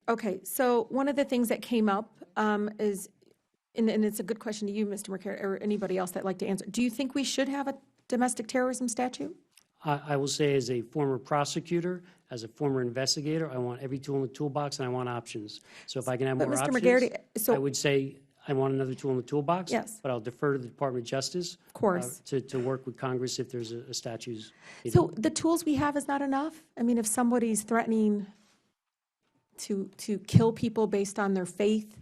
Okay, so one of the things that came up is, and it's a good question to you, Mr. McCary, or anybody else that'd like to answer. Do you think we should have a domestic terrorism statute? I will say, as a former prosecutor, as a former investigator, I want every tool in the toolbox, and I want options. So if I can have But more Mr. options, McGarity, so I would say I want another tool in the toolbox. Yes. But I'll defer to the Department of Justice. Of course. To work with Congress if there's a statute. So the tools we have is not enough? I mean, if somebody's threatening to kill people based on their faith,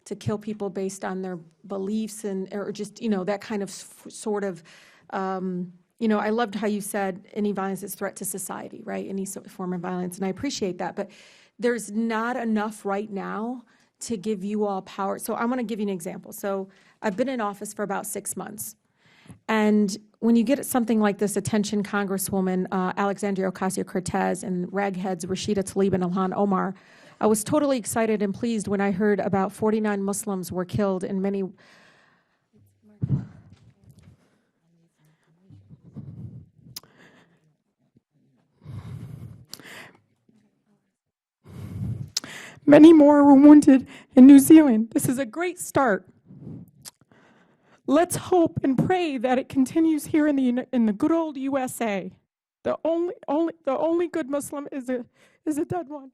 to kill people based on their beliefs, and or just, that kind of sort of, I loved how you said any violence is a threat to society, right? Any form of violence, and I appreciate that. But there's not enough right now to give you all power. So I'm going to give you an example. So I've been in office for about 6 months. And when you get something like this, attention Congresswoman Alexandria Ocasio-Cortez and ragheads Rashida Tlaib and Ilhan Omar, I was totally excited and pleased when I heard about 49 Muslims were killed and many more were wounded in New Zealand. This is a great start. Let's hope and pray that it continues here in the good old USA. The only good Muslim is a dead one.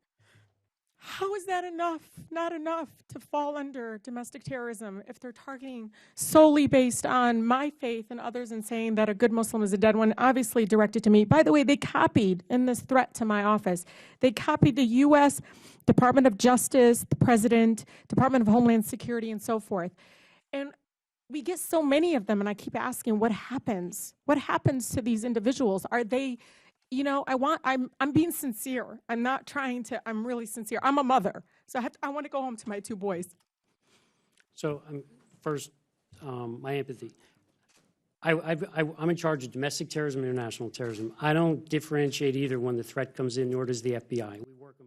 How is that enough? Not enough to fall under domestic terrorism if they're targeting solely based on my faith and others and saying that a good Muslim is a dead one, obviously directed to me. By the way, they copied in this threat to my office. They copied the U.S. Department of Justice, the President, Department of Homeland Security, and so forth. And we get so many of them, and I keep asking, what happens? What happens to these individuals? Are they, I'm being sincere. I'm not trying to, I'm really sincere. I'm a mother, so I want to go home to my 2 boys. So first, my empathy. I'm in charge of domestic terrorism and international terrorism. I don't differentiate either when the threat comes in, nor does the FBI. We work